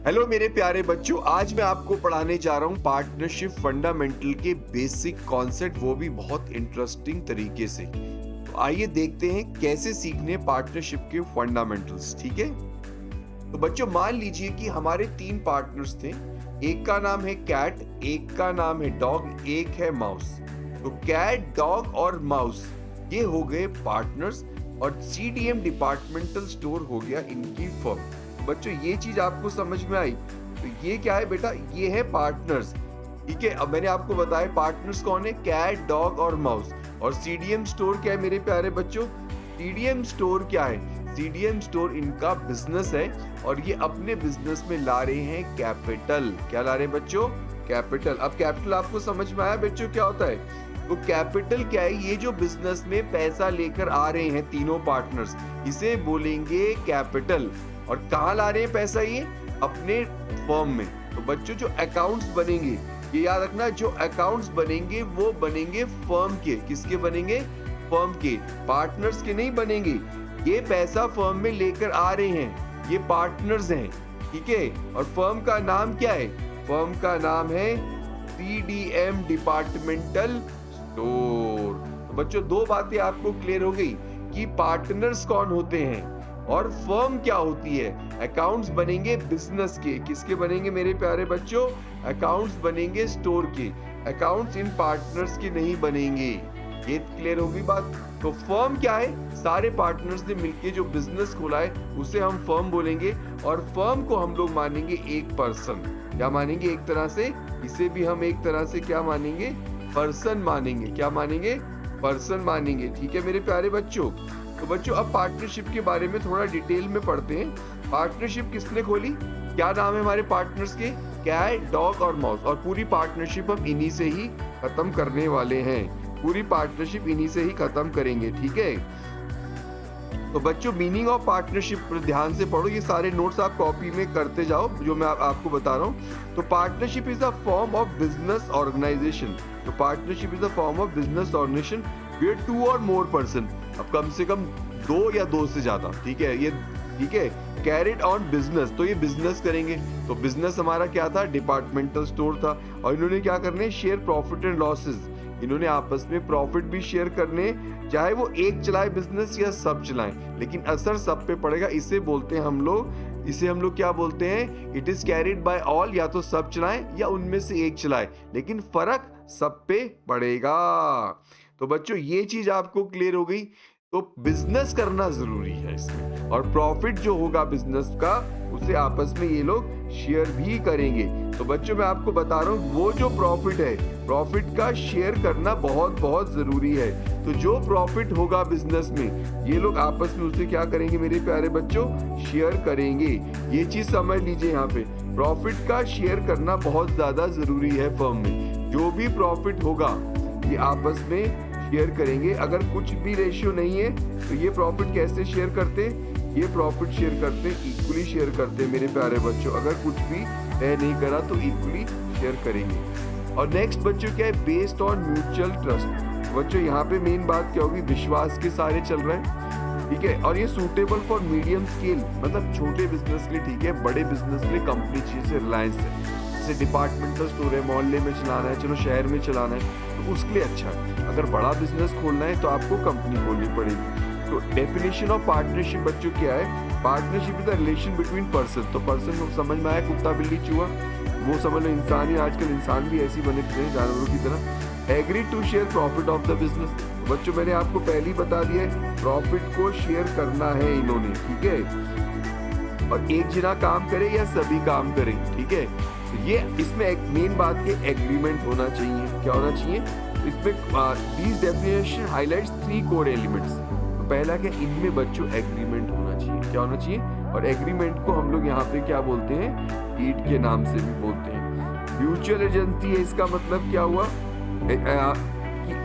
Hello मेरे प्यारे बच्चों, आज मैं आपको पढ़ाने जा रहा हूँ पार्टनरशिप फंडामेंटल के बेसिक कॉन्सेप्ट, वो भी बहुत इंटरेस्टिंग तरीके से। तो आइए देखते हैं कैसे सीखने पार्टनरशिप के फंडामेंटल्स। ठीक है, तो बच्चों मान लीजिए कि हमारे 3 पार्टनर्स थे। एक का नाम है कैट, एक का नाम है डॉग, एक है माउस। तो कैट, डॉग और माउस ये हो गए पार्टनर्स और सीडीएम डिपार्टमेंटल स्टोर हो गया इनकी फर्म। बच्चों ये चीज आपको समझ में आई? तो ये क्या है बेटा, ये है पार्टनर्स। ठीक है, अब मैंने आपको बताया पार्टनर्स कौन है, कैट, डॉग और माउस। और सीडीएम स्टोर क्या है मेरे प्यारे बच्चों? सीडीएम स्टोर क्या है? सीडीएम स्टोर इनका बिजनेस है और ये अपने बिजनेस में ला रहे हैं कैपिटल। क्या ला रहे हैं बच्चों? कैपिटल। अब कैपिटल आपको समझ में आया बच्चों क्या होता है? तो कैपिटल क्या है? ये जो बिजनेस में पैसा लेकर आ रहे हैं तीनों पार्टनर्स, इसे बोलेंगे कैपिटल। और कहाँ ला रहे हैं पैसा? ये अपने फर्म में। तो बच्चों जो अकाउंट्स बनेंगे, ये याद रखना, जो अकाउंट्स बनेंगे वो बनेंगे फर्म के। किसके बनेंगे? फर्म के, पार्टनर्स के नहीं बनेंगे। ये पैसा फर्म में लेकर आ रहे हैं, ये पार्टनर्स हैं। ठीक है, और फर्म का नाम क्या है? फर्म का नाम है सीडीएम डिपार्टमेंटल स्टोर। तो बच्चों दो बातें आपको क्लियर हो गई कि पार्टनर्स कौन होते हैं और फर्म क्या होती है। अकाउंट्स बनेंगे बिजनेस के। किसके बनेंगे मेरे प्यारे बच्चों? अकाउंट्स बनेंगे स्टोर के। अकाउंट्स इन पार्टनर्स के नहीं बनेंगे। ये क्लियर होगी बात? तो फर्म क्या है? सारे पार्टनर्स ने मिलके जो बिजनेस खोला है उसे हम फर्म बोलेंगे। और फर्म को हम लोग मानेंगे एक पर्सन। क्या मानेंगे? एक तरह से इसे भी हम एक तरह से क्या मानेंगे? पर्सन मानेंगे। क्या मानेंगे? पर्सन मानेंगे। ठीक है मेरे प्यारे बच्चों। तो बच्चों अब पार्टनरशिप के बारे में थोड़ा डिटेल में पढ़ते हैं। पार्टनरशिप किसने खोली? क्या नाम है हमारे पार्टनर्स के? कैट, डॉग और माउस। और पूरी पार्टनरशिप हम इन्हीं से ही खत्म करने वाले हैं। पूरी पार्टनरशिप इन्हीं से ही खत्म करेंगे। ठीक है, तो बच्चों मीनिंग ऑफ पार्टनरशिप पर ध्यान से पढ़ो। ये सारे नोट्स आप कॉपी में करते जाओ जो मैं आपको बता रहा हूँ। तो partnership is a form of business organisation. तो partnership is a form of business organisation where 2 और मोर पर्सन, अब कम से कम 2 या 2 से ज्यादा, ठीक है ये, ठीक है, कैरिड ऑन बिजनेस। तो ये बिजनेस करेंगे। तो बिजनेस हमारा क्या था? डिपार्टमेंटल स्टोर था। और इन्होंने क्या करने? Share profit and losses. इन्होंने आपस में प्रॉफिट भी शेयर करने, चाहे वो एक चलाए बिजनेस या सब चलाएं, लेकिन असर सब पे पड़ेगा। इसे बोलते हैं हम लोग क्या बोलते हैं? It is carried by all. या तो सब चलाएं या उनमें से एक चलाए, लेकिन फर्क सब पे पड़ेगा। तो बच्चों ये चीज आपको क्लियर हो गई। तो बिजनेस करना जरूरी है इसमें, और प्रॉफिट जो होगा बिजनेस का उसे आपस में ये लोग शेयर भी करेंगे। तो बच्चों मैं आपको बता रहा हूँ, वो जो प्रॉफिट है, प्रॉफिट का शेयर करना बहुत बहुत जरूरी है। तो जो प्रॉफिट होगा बिजनेस में, ये लोग आपस में उसे क्या करेंगे मेरे प्यारे बच्चों? शेयर करेंगे। ये चीज समझ लीजिए, यहाँ पे प्रॉफिट का शेयर करना बहुत ज्यादा जरूरी है फर्म में। जो भी प्रॉफिट होगा ये आपस में शेयर करेंगे। अगर कुछ भी रेशियो नहीं है तो ये प्रॉफिट कैसे शेयर करते हैं? ये प्रॉफिट शेयर करते हैं, इक्वली शेयर करते हैं मेरे प्यारे बच्चों। अगर कुछ भी तय नहीं करा तो इक्वली शेयर करेंगे। और नेक्स्ट बच्चों क्या है? Based on mutual trust. बच्चों यहाँ पे मेन बात क्या होगी? विश्वास के सारे चल रहे हैं। ठीक है, और ये सूटेबल फॉर मीडियम स्केल, मतलब छोटे बिजनेस के लिए ठीक है, बड़े बिजनेस के लिए कंपनी जैसे रिलायंस है, जैसे डिपार्टमेंटल स्टोर है, मोहल्ले में चलाना है, चलो शहर में चलाना है, तो उसके लिए अच्छा है। अगर बड़ा बिजनेस खोलना है तो आपको कंपनी खोलनी पड़ेगी। तो डेफिनेशन ऑफ पार्टनरशिप बच्चों क्या है? Partnership is the relation between person. तो पर्सन को समझ में आया, कुत्ता बिल्ली चूहा, वो समझ लो इंसान ही। आजकल इंसान भी ऐसी बने थे जानवरों की तरह। Agree to share profit of the business. बच्चों मैंने आपको पहले ही बता दिया है, प्रॉफिट को शेयर करना है इन्होंने। ठीक है, और एक जना काम करे या सभी काम करें। ठीक है, तो ये इसमें एक मेन बात के एग्रीमेंट होना चाहिए। क्या होना चाहिए इसमें? These definition highlights 3 core elements. तो पहला क्या? इनमें बच्चों एग्रीमेंट होना चाहिए। क्या होना चाहिए? और एग्रीमेंट को हम लोग यहाँ पे क्या बोलते हैं? डीड के नाम से भी बोलते हैं। म्यूचुअल एजेंसी है, इसका मतलब क्या हुआ?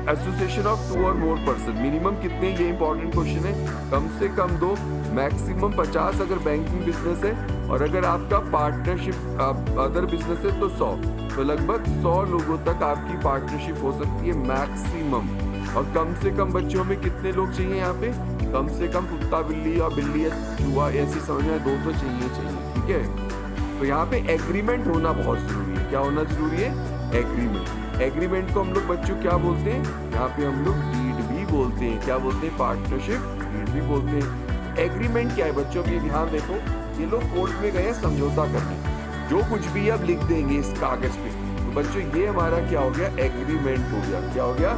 एसोसिएशन ऑफ 2 और मोर पर्सन। मिनिमम कितने? ये इंपॉर्टेंट क्वेश्चन है। कम से कम 2, मैक्सिमम 50 अगर बैंकिंग बिजनेस है, और अगर आपका पार्टनरशिप अदर बिजनेस है तो 100। तो लगभग 100 लोगों तक आपकी पार्टनरशिप हो सकती है मैक्सिमम। और कम से कम बच्चों में कितने लोग चाहिए यहाँ पे? कम से कम कुत्ता बिल्ली या बिल्ली या चूहा, ऐसी समझ में 2 तो चाहिए। ठीक है, तो तो यहाँ पे एग्रीमेंट होना बहुत जरूरी है। क्या होना जरूरी है? एग्रीमेंट। एग्रीमेंट को हम लोग बच्चों क्या बोलते हैं? यहाँ पे हम लोग डीड भी बोलते हैं। क्या बोलते हैं? पार्टनरशिप डीड भी बोलते हैं। एग्रीमेंट क्या है बच्चों? भी ध्यान देखो, ये लोग कोर्ट में गए समझौता करने, जो कुछ भी अब लिख देंगे इस कागज पे, तो बच्चों ये हमारा क्या हो गया? एग्रीमेंट हो गया। क्या हो गया?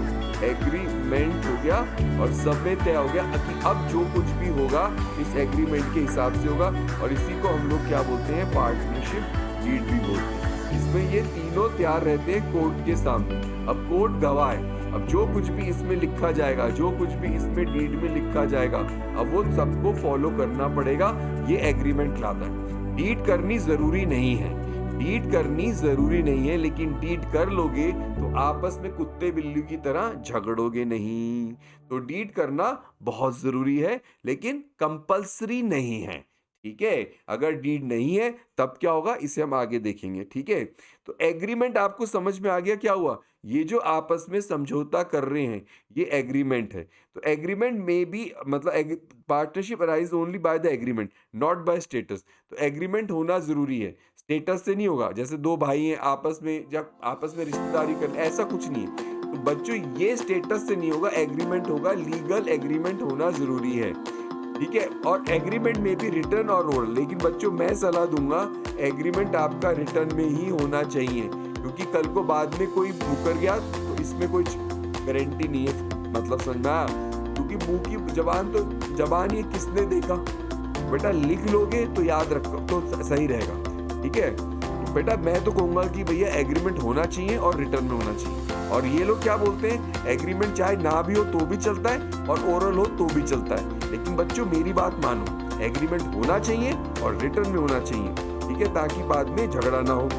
एग्रीमेंट हो गया। और सब में तय हो गया कि अब जो कुछ भी होगा इस एग्रीमेंट के हिसाब से होगा, और इसी को हम लोग क्या बोलते हैं? पार्टनरशिप डीड भी बोलते हैं। इसमें ये तीनों तैयार रहते हैं कोर्ट के सामने। अब कोर्ट गवाह है, अब जो कुछ भी इसमें लिखा जाएगा, जो कुछ भी इसमें डीड में लिखा जाएगा, अब वो सबको फॉलो करना पड़ेगा। ये एग्रीमेंट लाता है। डीड करनी जरूरी नहीं है, डीड करनी जरूरी नहीं है, लेकिन डीड कर लोगे तो आपस में कुत्ते बिल्ली की तरह झगड़ोगे नहीं। तो डीड करना बहुत जरूरी है, लेकिन कंपल्सरी नहीं है। ठीक है? अगर डीड नहीं है तब क्या होगा, इसे हम आगे देखेंगे। ठीक है? तो एग्रीमेंट आपको समझ में आ गया क्या हुआ? ये जो आपस में समझौता कर रहे हैं ये एग्रीमेंट है। तो एग्रीमेंट में भी मतलब partnership arise only by the agreement, not by status. तो एग्रीमेंट होना जरूरी है, स्टेटस से नहीं होगा। जैसे दो भाई हैं आपस में, जब आपस में रिश्तेदारी कर, ऐसा कुछ नहीं है। तो बच्चों ये स्टेटस से नहीं होगा, एग्रीमेंट होगा, लीगल एग्रीमेंट होना जरूरी है। ठीक है? और एग्रीमेंट में भी रिटर्न और ओरल, लेकिन बच्चों मैं सलाह दूंगा एग्रीमेंट आपका रिटर्न में ही होना चाहिए, क्योंकि कल को बाद में कोई मुकर गया तो इसमें कोई गारंटी नहीं है। मतलब समझ में आया? क्योंकि मुंह की जबान तो जबान ही किसने देखा। बेटा लिख लोगे तो याद रखो तो सही रहेगा। ठीक है? तो बेटा मैं तो कहूंगा कि भैया एग्रीमेंट होना चाहिए और रिटर्न में होना चाहिए। और ये लोग क्या बोलते हैं? एग्रीमेंट चाहे ना भी हो तो भी चलता है और ओरल हो तो भी चलता है। लेकिन बच्चों मेरी बात मानो, एग्रीमेंट होना चाहिए और रिटर्न में होना चाहिए। ठीक है? ताकि बाद में झगड़ा ना हो।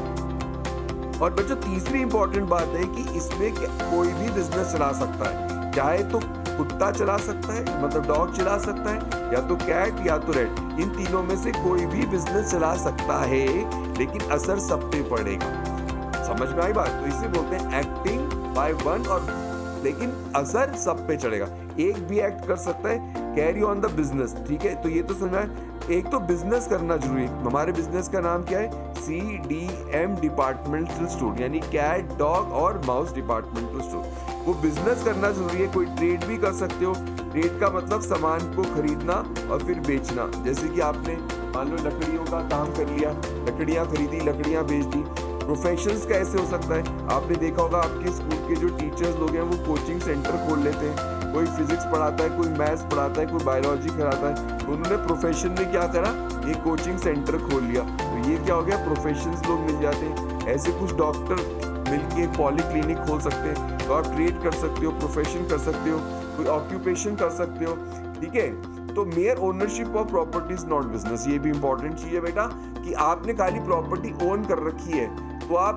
और बच्चों तीसरी इंपॉर्टेंट बात है कि इसमें कोई भी बिजनेस चला सकता है। चाहे तो कुत्ता चला सकता है, मतलब डॉग चला सकता है, या तो कैट या तो रेट। इन तीनों में से कोई भी बिजनेस चला सकता है, लेकिन असर सब पे पड़ेगा। समझ में आई बात? तो इसे बोलते हैं एक्टिंग बाय वन, और लेकिन असर सब पे चढ़ेगा। एक भी एक्ट कर सकता है, कैरी ऑन द बिजनेस। ठीक है? तो ये तो समझा है। एक तो बिजनेस करना जरूरी है। हमारे बिजनेस का नाम क्या है? CDM डिपार्टमेंटल स्टोर, यानी कैट डॉग और माउस डिपार्टमेंटल स्टोर। वो बिजनेस करना जरूरी है। कोई ट्रेड भी कर सकते हो। ट्रेड का मतलब सामान को खरीदना और फिर बेचना। जैसे कि आपने मान लो लकड़ियों का काम कर लिया, लकड़ियां खरीदी, लकड़ियां बेच दी। प्रोफेशंस कैसे हो सकता है? आपने देखा होगा आपके स्कूल के जो टीचर्स लोग हैं वो कोचिंग सेंटर खोल लेते हैं। कोई फिजिक्स पढ़ाता है, कोई मैथ्स पढ़ाता है, कोई बायोलॉजी कराता है। तो उन्होंने प्रोफेशन में क्या करा? एक कोचिंग सेंटर खोल लिया। तो ये क्या हो गया? प्रोफेशंस लोग मिल जाते हैं। ऐसे कुछ डॉक्टर मिलके एक पॉलीक्लिनिक खोल सकते हैं। तो आप ट्रेड कर सकते हो, प्रोफेशन कर सकते हो, कोई ऑक्यूपेशन कर सकते हो। ठीक है? तो mayor ownership of property is not business. ये भी इंपॉर्टेंट चीज है बेटा, कि आपने खाली प्रॉपर्टी ओन कर रखी है तो आप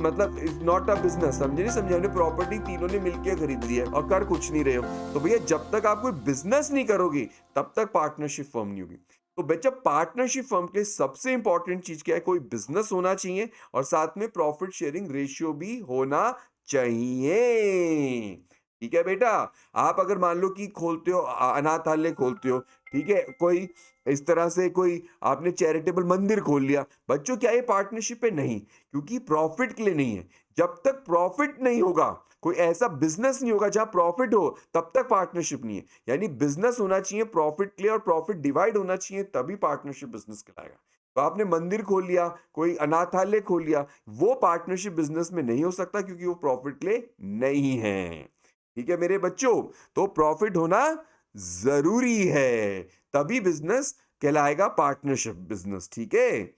मतलब इज नॉट अ बिजनेस। समझे नहीं समझे? हमने प्रॉपर्टी तीनों ने मिलकर खरीद ली है और कर कुछ नहीं रहे हो। तो भैया जब तक आप कोई बिजनेस नहीं करोगे तब तक पार्टनरशिप फर्म नहीं होगी। तो बच्चा पार्टनरशिप फर्म के सबसे इंपॉर्टेंट चीज क्या है? कोई बिजनेस होना चाहिए और साथ में प्रॉफिट शेयरिंग रेशियो भी होना चाहिए। ठीक है बेटा? आप अगर मान लो कि खोलते हो, अनाथालय खोलते हो, ठीक है, कोई इस तरह से कोई आपने चैरिटेबल मंदिर खोल लिया, बच्चों क्या ये पार्टनरशिप है? नहीं, क्योंकि प्रॉफिट के लिए नहीं है। जब तक प्रॉफिट नहीं होगा, कोई ऐसा बिजनेस नहीं होगा जहां प्रॉफिट हो, तब तक पार्टनरशिप नहीं है। यानी बिजनेस होना चाहिए प्रॉफिट के लिए और प्रॉफिट डिवाइड होना चाहिए, तभी पार्टनरशिप बिजनेस कहलाएगा। तो आपने मंदिर खोल लिया, कोई अनाथालय खोल लिया, वो पार्टनरशिप बिजनेस में नहीं हो सकता, क्योंकि वो प्रॉफिट के लिए नहीं है। ठीक है मेरे बच्चों? तो प्रॉफिट होना जरूरी है, तभी बिजनेस कहलाएगा पार्टनरशिप बिजनेस। ठीक है?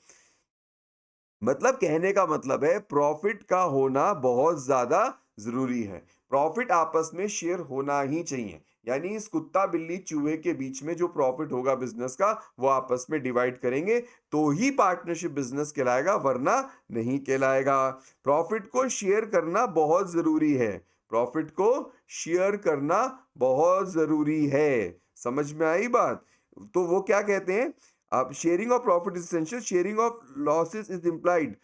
मतलब कहने का मतलब है प्रॉफिट का होना बहुत ज्यादा जरूरी है। प्रॉफिट आपस में शेयर होना ही चाहिए। यानी इस कुत्ता बिल्ली चूहे के बीच में जो प्रॉफिट होगा बिजनेस का, वो आपस में डिवाइड करेंगे तो ही पार्टनरशिप बिजनेस कहलाएगा, वरना नहीं कहलाएगा। प्रॉफिट को शेयर करना बहुत जरूरी है। प्रॉफिट को शेयर करना बहुत जरूरी है। समझ में आई बात? तो वो क्या कहते हैं? अब sharing of profit is essential, sharing of losses is implied.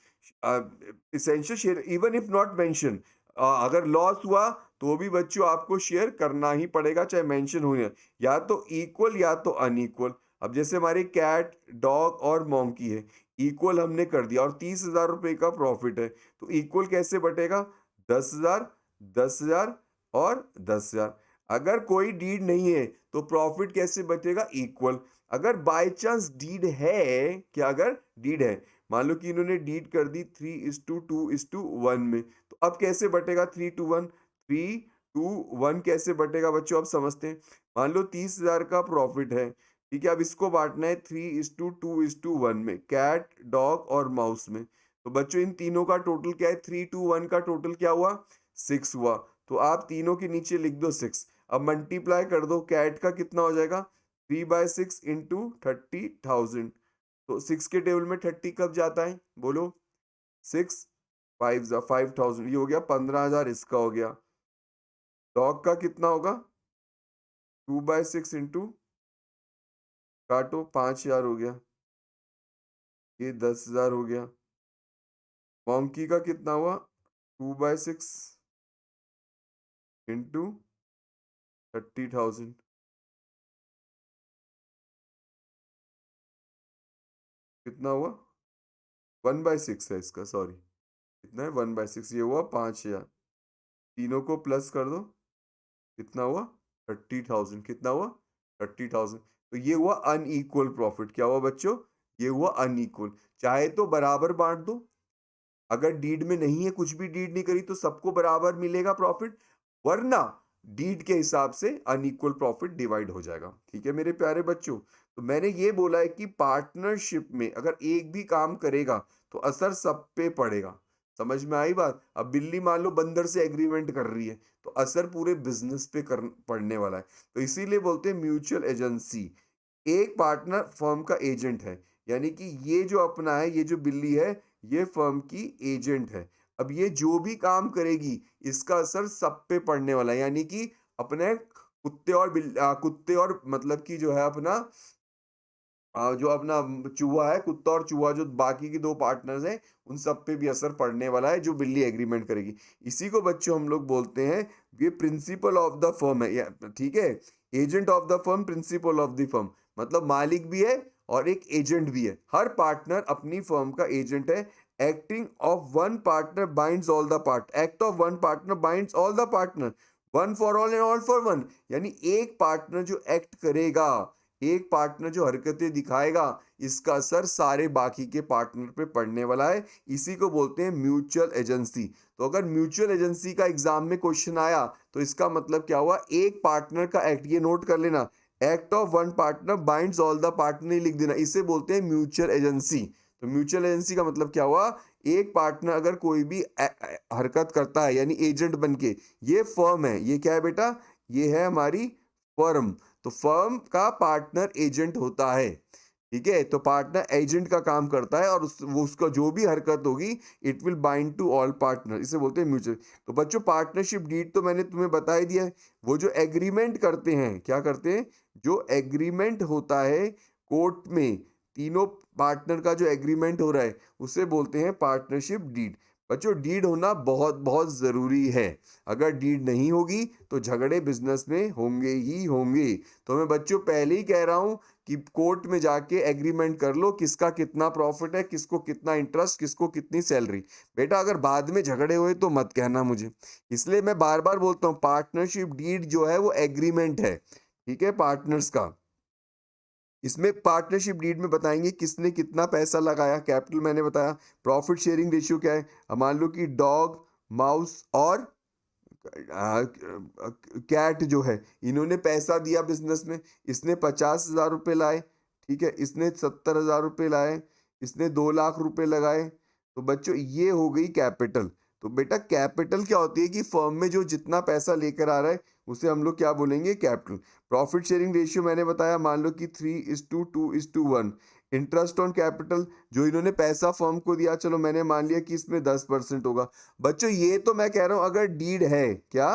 Essential share even if not mention. अगर लॉस हुआ तो भी बच्चों आपको शेयर करना ही पड़ेगा, चाहे मेंशन हो या तो इक्वल या तो अनइक्वल। अब जैसे हमारे कैट, डॉग और मोंकी है, इक्वल हमने कर दिया और 30,000 रुपए का प्रॉफिट है, तो इक्वल कैसे बटेगा? 10,000, 10,000 और 10,000। अगर कोई डीड नहीं है तो प्रॉफिट कैसे बचेगा? इक्वल। अगर बाय चांस डीड है, क्या अगर डीड है, मान लो कि इन्होंने डीड कर दी 3:2:1 में, तो अब कैसे बटेगा 3:1? 3:1 कैसे बटेगा बच्चों? अब समझते हैं। मान लो 30,000 का प्रॉफिट है, ठीक है, अब इसको बांटना है 3:2:1 में, कैट, डॉग और माउस में। तो बच्चों इन तीनों का टोटल क्या है? 3:1 का टोटल क्या हुआ? 6 हुआ। तो आप तीनों के नीचे लिख दो 6। अब मल्टीप्लाई कर दो, कैट का कितना हो जाएगा? 3/6 इंटू 30,000। तो 6 के टेबल में 30 कब जाता है? बोलो। 6 5 5,000, ये हो गया 15,000, इसका हो गया। डॉग का कितना होगा? 2/6 इंटू, काटो, 5,000 हो गया, ये 10,000 हो गया। मोंकी का कितना हुआ? 2/6 इंटू 30,000, कितना हुआ? 1/6 है इसका, सॉरी, कितना है? 1/6, ये हुआ 5,000। तीनों को प्लस कर दो, कितना हुआ? 30,000। कितना हुआ? 30,000। तो ये हुआ अनइक्वल प्रॉफिट। क्या हुआ बच्चों? ये हुआ अनइक्वल। चाहे तो बराबर बांट दो, अगर डीड में नहीं है, कुछ भी डीड नहीं करी, तो सबको बराबर मिलेगा प्रॉफिट, वरना डीड के हिसाब से अनइक्वल प्रॉफिट डिवाइड हो जाएगा। ठीक है मेरे प्यारे बच्चों, तो मैंने ये बोला है कि पार्टनरशिप में अगर एक भी काम करेगा तो असर सब पे पड़ेगा। समझ में आई बात? अब बिल्ली मान लो बंदर से एग्रीमेंट कर रही है, तो असर पूरे बिजनेस पे पड़ने वाला है। तो इसीलिए बोलते हैं म्यूचुअल एजेंसी। एक पार्टनर फर्म का एजेंट है, यानी कि ये जो अपना है, ये जो बिल्ली है, ये फर्म की एजेंट है। अब ये जो भी काम करेगी, इसका असर सब पे पड़ने वाला है, यानी कि अपने कुत्ते और मतलब कि जो है अपना जो अपना चूहा है, कुत्ता और चूहा, जो बाकी की दो पार्टनर्स हैं, उन सब पे भी असर पड़ने वाला है जो बिल्ली एग्रीमेंट करेगी। इसी को बच्चों हम लोग बोलते हैं, ये प्रिंसिपल ऑफ द फर्म है, ठीक है। Agent of the firm, principle of the firm, मतलब मालिक भी है और एक एजेंट भी है। हर पार्टनर अपनी फर्म का एजेंट है। Acting of one partner binds all the part, act of one partner binds all the partner, one for all and all for one. यानी एक पार्टनर जो एक्ट करेगा, एक पार्टनर जो हरकतें दिखाएगा, इसका असर सारे बाकी के पार्टनर पे पड़ने वाला है। इसी को बोलते हैं म्यूचुअल एजेंसी। तो अगर म्यूचुअल एजेंसी का एग्जाम में क्वेश्चन आया, तो इसका मतलब क्या हुआ? एक पार्टनर का एक्ट, ये नोट कर लेना, act of one partner binds all the partner, लिख देना, इसे बोलते हैं म्यूचुअल एजेंसी। तो म्यूचुअल एजेंसी का मतलब क्या हुआ? एक पार्टनर अगर कोई भी हरकत करता है, यानी एजेंट बन के, ये फर्म है, ये क्या है बेटा? ये है हमारी फर्म। तो फर्म का पार्टनर एजेंट होता है, ठीक है। तो पार्टनर एजेंट का काम करता है और वो उसका जो भी हरकत होगी, it will bind to all partner, इसे बोलते हैं म्यूचुअल। तो बच्चों पार्टनरशिप डीड तो मैंने तुम्हें बता ही दिया है। वो जो एग्रीमेंट करते हैं, क्या करते हैं? जो एग्रीमेंट होता है कोर्ट में, तीनों पार्टनर का जो एग्रीमेंट हो रहा है, उसे बोलते हैं पार्टनरशिप डीड। बच्चों डीड होना बहुत बहुत ज़रूरी है। अगर डीड नहीं होगी तो झगड़े बिजनेस में होंगे ही होंगे। तो मैं बच्चों पहले ही कह रहा हूं कि कोर्ट में जाके एग्रीमेंट कर लो, किसका कितना प्रॉफिट है, किसको कितना इंटरेस्ट, किसको कितनी सैलरी। बेटा अगर बाद में झगड़े हुए तो मत कहना मुझे। इसलिए मैं बार बार बोलता हूँ, पार्टनरशिप डीड जो है वो एग्रीमेंट है, ठीक है, पार्टनर्स का। इसमें पार्टनरशिप डीड में बताएंगे किसने कितना पैसा लगाया, कैपिटल मैंने बताया। प्रॉफिट शेयरिंग रेशियो क्या है? अब मान लो कि डॉग, माउस और कैट जो है, इन्होंने पैसा दिया बिजनेस में। इसने 50,000 रुपये लाए, ठीक है, इसने 70,000 रुपये लाए, इसने 2 लाख रुपए लगाए। तो बच्चों ये हो गई कैपिटल। तो बेटा कैपिटल क्या होती है? कि फर्म में जो जितना पैसा लेकर आ रहा है, उसे हम लोग क्या बोलेंगे? कैपिटल। प्रॉफिट शेयरिंग रेशियो मैंने बताया, मान लो कि 3:2:1। इंटरेस्ट ऑन कैपिटल, जो इन्होंने पैसा फर्म को दिया, चलो मैंने मान लिया कि इसमें 10% होगा। बच्चों ये तो मैं कह रहा हूं अगर डीड है, क्या?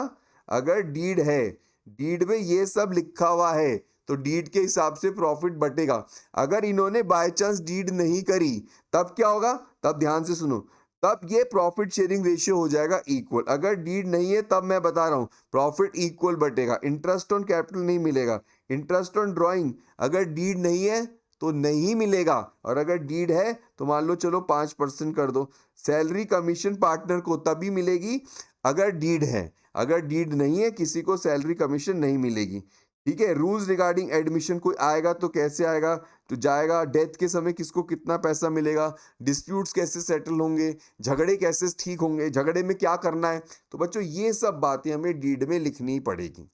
अगर डीड है, डीड में ये सब लिखा हुआ है, तो डीड के हिसाब से प्रॉफिट बटेगा। अगर इन्होंने बाय चांस डीड नहीं करी, तब क्या होगा? तब ध्यान से सुनो, तब ये प्रॉफिट शेयरिंग रेशियो हो जाएगा इक्वल। अगर डीड नहीं है तब मैं बता रहा हूँ प्रॉफिट इक्वल बटेगा, इंटरेस्ट ऑन कैपिटल नहीं मिलेगा। इंटरेस्ट ऑन ड्राइंग अगर डीड नहीं है तो नहीं मिलेगा, और अगर डीड है तो मान लो चलो 5% कर दो। सैलरी कमीशन पार्टनर को तभी मिलेगी अगर डीड है, अगर डीड नहीं है किसी को सैलरी कमीशन नहीं मिलेगी। ठीक है, रूल्स रिगार्डिंग एडमिशन कोई आएगा तो कैसे आएगा, तो जाएगा डेथ के समय किसको कितना पैसा मिलेगा, डिस्प्यूट्स कैसे सेटल होंगे, झगड़े कैसे ठीक होंगे, झगड़े में क्या करना है। तो बच्चों ये सब बातें हमें डीड में लिखनी पड़ेगी।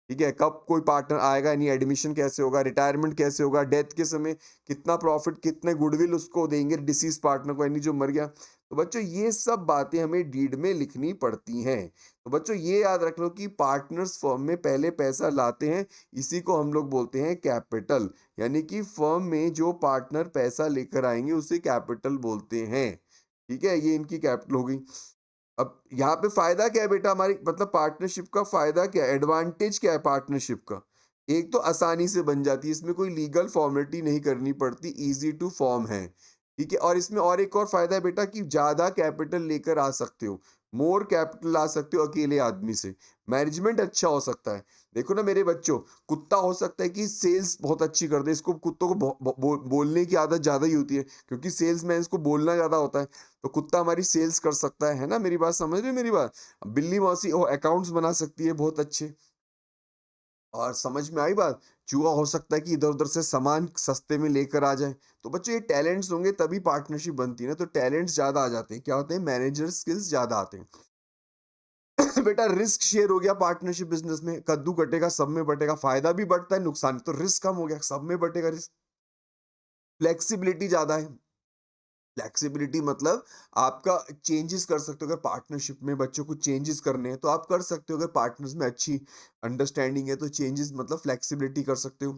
ठीक है, कब कोई पार्टनर आएगा नहीं, एडमिशन कैसे होगा, रिटायरमेंट कैसे होगा, डेथ के समय कितना प्रॉफिट कितने गुडविल उसको देंगे डिसीज पार्टनर को, यानी जो मर गया। तो बच्चों ये सब बातें हमें डीड में लिखनी पड़ती हैं। तो बच्चों ये याद रख लो कि पार्टनर्स फर्म में पहले पैसा लाते हैं, इसी को हम लोग बोलते हैं कैपिटल। यानी कि फर्म में जो पार्टनर पैसा लेकर आएंगे उसे कैपिटल बोलते हैं। ठीक है, ये इनकी कैपिटल हो गई। अब यहाँ पे फायदा क्या है बेटा, हमारी मतलब पार्टनरशिप का फायदा क्या है, एडवांटेज क्या है पार्टनरशिप का। एक तो आसानी से बन जाती है, इसमें कोई लीगल फॉर्मेलिटी नहीं करनी पड़ती, इजी टू फॉर्म है। ठीक है, और इसमें और एक और फायदा है बेटा कि ज्यादा कैपिटल लेकर आ सकते हो, मोर कैपिटल ला सकते हो अकेले आदमी से। मैनेजमेंट अच्छा हो सकता है। देखो ना मेरे बच्चों, कुत्ता हो सकता है कि सेल्स बहुत अच्छी कर दे, इसको कुत्तों को बोलने की आदत ज्यादा ही होती है, क्योंकि सेल्समैन को बोलना ज्यादा होता है। तो कुत्ता हमारी सेल्स कर सकता है ना, मेरी बात समझ रहे हो मेरी बात। बिल्ली मौसी वो अकाउंट्स बना सकती है बहुत अच्छे। और समझ में आई बात, चूहा हो सकता है कि इधर उधर से सामान सस्ते में लेकर आ जाए। तो बच्चों ये टैलेंट्स होंगे तभी पार्टनरशिप बनती है ना, तो टैलेंट्स ज्यादा आ जाते हैं, क्या होते हैं, मैनेजर स्किल्स ज्यादा आते हैं। बेटा रिस्क शेयर हो गया पार्टनरशिप बिजनेस में, कद्दू कटेगा सब में बटेगा, फायदा भी बढ़ता है नुकसान, तो रिस्क कम हो गया सब में बटेगा रिस्क। फ्लेक्सिबिलिटी ज्यादा है। फ्लेक्सिबिलिटी मतलब आपका चेंजेस कर सकते हो, अगर पार्टनरशिप में बच्चों को चेंजेस करने हैं तो आप कर सकते हो, अगर पार्टनर्स में अच्छी अंडरस्टैंडिंग है तो चेंजेस मतलब फ्लेक्सिबिलिटी कर सकते हो।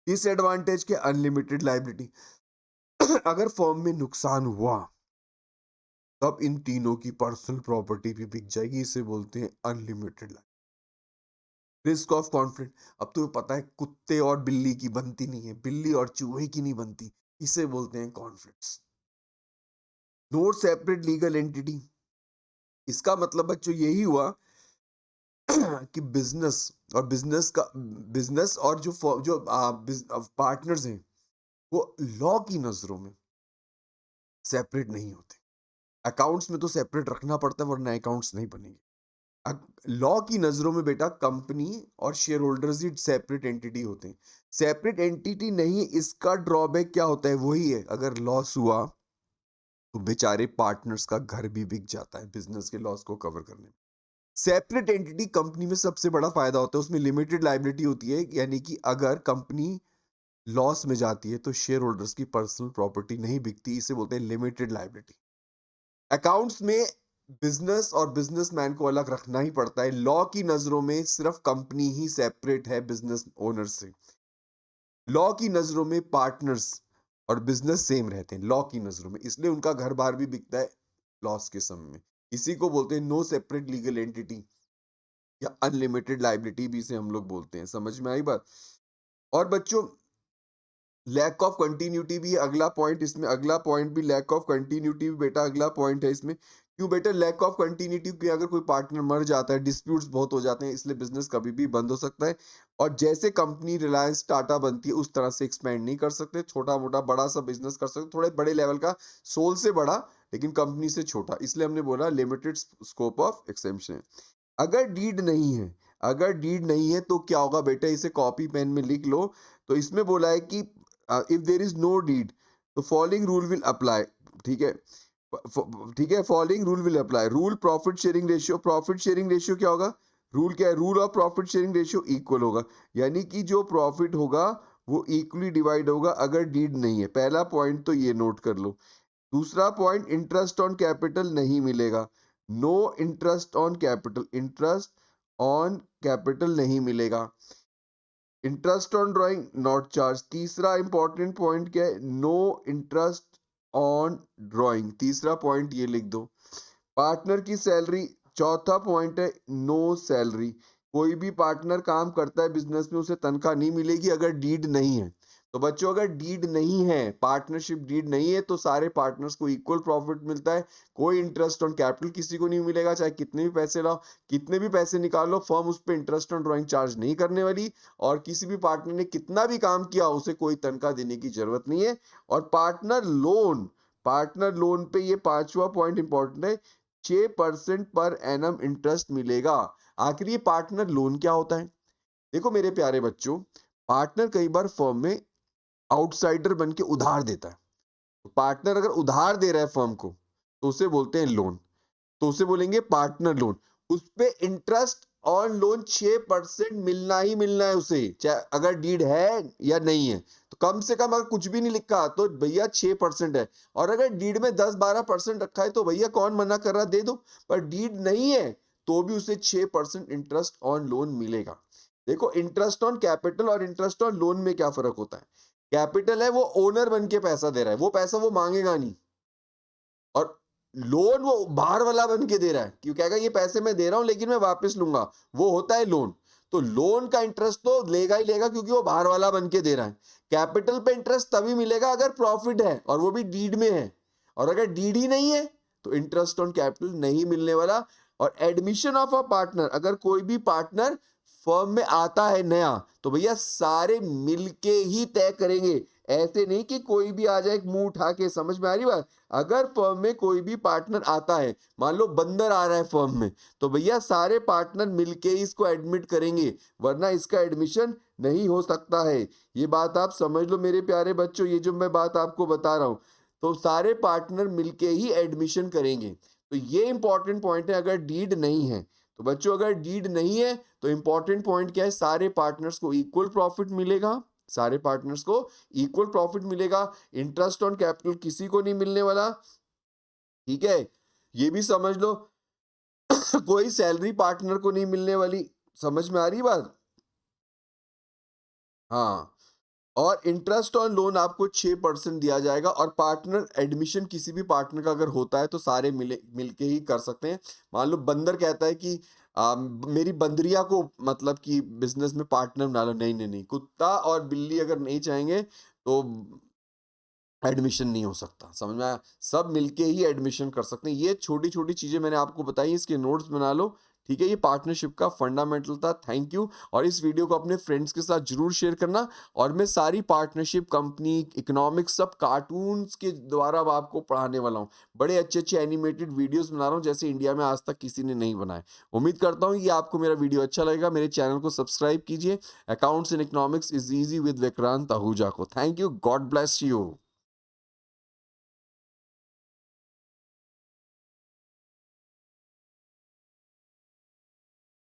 डिसएडवांटेज के अनलिमिटेड लाइबिलिटी। अगर फर्म में नुकसान हुआ तब इन तीनों की पर्सनल प्रॉपर्टी भी बिक जाएगी, इसे बोलते हैं unlimited liability. Risk of conflict, अब तुम्हें पता है कुत्ते और बिल्ली की बनती नहीं है, बिल्ली और चूहे की नहीं बनती, इसे बोलते हैं conflicts. No separate legal entity, इसका मतलब बच्चों यही हुआ कि बिजनेस और बिजनेस और जो पार्टनर्स हैं वो लॉ की नजरों में सेपरेट नहीं होते। अकाउंट्स में तो सेपरेट रखना पड़ता है वरना अकाउंट्स नहीं बनेंगे। लॉ की नजरों में बेटा कंपनी और शेयर होल्डर्स ही सेपरेट एंटिटी होते हैं। सेपरेट एंटिटी नहीं है, इसका ड्रॉबैक क्या होता है, वही है अगर लॉस हुआ तो बेचारे पार्टनर्स का घर भी बिक जाता है बिजनेस के लॉस को कवर करने में। सेपरेट एंटिटी कंपनी में सबसे बड़ा फायदा होता है, उसमें लिमिटेड लाइबिलिटी होती है, यानी कि अगर कंपनी लॉस में जाती है तो शेयर होल्डर्स की पर्सनल प्रॉपर्टी नहीं बिकती, इसे बोलते हैं लिमिटेड लाइबिलिटी। अकाउंट्स में बिजनेस और बिजनेसमैन को अलग रखना ही पड़ता है, लॉ की नजरों में सिर्फ कंपनी ही सेपरेट है बिजनेस ओनर से। लॉ की नजरों में पार्टनर्स और बिजनेस सेम रहते हैं लॉ की नजरों में, इसलिए उनका घर बार भी बिकता है लॉस के समय में। इसी को बोलते हैं नो सेपरेट लीगल एंटिटी, या अनलिमिटेड लाइबिलिटी भी इसे हम लोग बोलते हैं। समझ में आई बात। और बच्चों लैक ऑफ कंटिन्यूटी भी अगला पॉइंट, इसमें अगला पॉइंट भी लैक ऑफ कंटिन्यूटी भी बेटा अगला पॉइंट है इसमें। क्यों बेटा लैक ऑफ कंटिन्यूटी, कि अगर कोई पार्टनर मर जाता है डिस्प्यूट्स बहुत हो जाते हैं, इसलिए बिजनेस कभी भी बंद हो सकता है। और जैसे कंपनी रिलायंस टाटा बनती है उस तरह से एक्सपेंड नहीं कर सकते, छोटा मोटा बड़ा सा बिजनेस कर सकते, थोड़े बड़े लेवल का, सोल से बड़ा लेकिन कंपनी से छोटा, इसलिए हमने बोला लिमिटेड स्कोप ऑफ एक्सेम्पशन। अगर डीड नहीं है, अगर डीड नहीं है तो क्या होगा बेटा, इसे कॉपी पेन में लिख लो। तो इसमें बोला है कि if there is no deed तो फॉलोइंग रूल विल अप्लाई। ठीक है, ठीक है, following rule will apply. Rule profit sharing ratio, profit sharing ratio क्या होगा, रूल क्या है, rule of profit sharing ratio equal होगा, यानी कि जो प्रॉफिट होगा वो इक्वली डिवाइड होगा अगर डीड नहीं है। पहला पॉइंट तो ये नोट कर लो। दूसरा पॉइंट, इंटरेस्ट ऑन कैपिटल नहीं मिलेगा, no interest on capital, interest on capital नहीं मिलेगा। Interest on drawing not charge. तीसरा इंपॉर्टेंट पॉइंट क्या है, नो इंटरेस्ट ऑन ड्राइंग, तीसरा पॉइंट ये लिख दो। पार्टनर की सैलरी, चौथा पॉइंट है नो सैलरी। कोई भी पार्टनर काम करता है बिजनेस में उसे तनख्वाह नहीं मिलेगी अगर डीड नहीं है। तो बच्चों अगर डीड नहीं है, पार्टनरशिप डीड नहीं है, तो सारे पार्टनर्स को इक्वल प्रॉफिट मिलता है। कोई इंटरेस्ट ऑन कैपिटल किसी को नहीं मिलेगा, चाहे कितने भी पैसे लाओ, कितने भी पैसे निकालो, फर्म उस पे इंटरेस्ट ऑन ड्राइंग चार्ज नहीं करने वाली। और किसी भी पार्टनर ने कितना भी काम किया, उसे कोई तनख्वाह देने की जरूरत नहीं है। और पार्टनर लोन पे ये पांचवा पॉइंट इंपॉर्टेंट है, 6% पर एनम इंटरेस्ट मिलेगा। आखिर ये पार्टनर लोन क्या होता है? देखो मेरे प्यारे बच्चों, पार्टनर कई बार फर्म में आउटसाइडर बन के उधार देता है। पार्टनर अगर उधार दे रहा है फर्म को, तो उसे बोलते हैं लोन, तो उसे बोलेंगे पार्टनर लोन। उस पे इंटरेस्ट ऑन लोन 6% मिलना ही मिलना है उसे, चाहे अगर डीड है या नहीं है। तो कम से कम अगर कुछ भी नहीं लिखा तो भैया 6% है, और अगर डीड में 10-12% रखा है तो भैया कौन मना कर रहा, दे दो। पर डीड नहीं है तो भी उसे 6% इंटरेस्ट ऑन लोन मिलेगा। देखो, इंटरेस्ट ऑन कैपिटल और इंटरेस्ट ऑन लोन में क्या फर्क होता है? कैपिटल है, वो ओनर बन के पैसा दे रहा है, वो पैसा वो मांगेगा नहीं। और लोन वो बाहर वाला बन के दे रहा है, क्यों कहेगा ये पैसे मैं दे रहा हूं लेकिन मैं वापस लूंगा, वो होता है लोन। तो लोन का इंटरेस्ट तो लेगा ही लेगा, क्योंकि वो बाहर वाला बन के दे रहा है। कैपिटल पे इंटरेस्ट तभी मिलेगा अगर प्रॉफिट है, और वो भी डीड में है। और अगर डीड ही नहीं है तो इंटरेस्ट ऑन कैपिटल नहीं मिलने वाला। और एडमिशन ऑफ अ पार्टनर, अगर कोई भी पार्टनर फर्म में आता है नया, तो भैया सारे मिलके ही तय करेंगे। ऐसे नहीं कि कोई भी आ जाए मुंह उठा के, समझ में आ रही बात? अगर फर्म में कोई भी पार्टनर आता है, मान लो बंदर आ रहा है फर्म में, तो भैया सारे पार्टनर मिलके ही इसको एडमिट करेंगे, वरना इसका एडमिशन नहीं हो सकता है। ये बात आप समझ लो मेरे प्यारे बच्चों, ये जो मैं बात आपको बता रहा हूं, तो सारे पार्टनर मिलके ही एडमिशन करेंगे। तो ये इंपॉर्टेंट पॉइंट है अगर डीड नहीं है। तो बच्चों अगर डीड नहीं है तो इंपॉर्टेंट पॉइंट क्या है, सारे पार्टनर्स को इक्वल प्रॉफिट मिलेगा। सारे पार्टनर्स को इक्वल प्रॉफिट मिलेगा। इंटरेस्ट ऑन कैपिटल किसी को नहीं मिलने वाला, ठीक है? ये भी समझ लो। कोई सैलरी पार्टनर को नहीं मिलने वाली, समझ में आ रही बात? हाँ। और इंटरेस्ट ऑन लोन आपको 6% दिया जाएगा। और पार्टनर एडमिशन किसी भी पार्टनर का अगर होता है तो सारे मिलके ही कर सकते हैं। मान लो बंदर कहता है कि मेरी बंदरिया को मतलब कि बिजनेस में पार्टनर बना लो, नहीं नहीं नहीं, कुत्ता और बिल्ली अगर नहीं चाहेंगे तो एडमिशन नहीं हो सकता। समझ में आया? सब मिलके ही एडमिशन कर सकते हैं। ये छोटी छोटी चीजें मैंने आपको बताई, इसके नोट्स बना लो, ठीक है? ये पार्टनरशिप का फंडामेंटल था। Thank you. और इस वीडियो को अपने फ्रेंड्स के साथ जरूर शेयर करना। और मैं सारी पार्टनरशिप, कंपनी, इकोनॉमिक्स सब कार्टून्स के द्वारा अब आपको पढ़ाने वाला हूँ। बड़े अच्छे अच्छे एनिमेटेड वीडियोस बना रहा हूँ, जैसे इंडिया में आज तक किसी ने नहीं बनाए। उम्मीद करता हूँ ये आपको मेरा वीडियो अच्छा लगेगा। मेरे चैनल को सब्सक्राइब कीजिए। Accounts in economics is easy with Vikrant Ahuja को। Thank you. God bless you.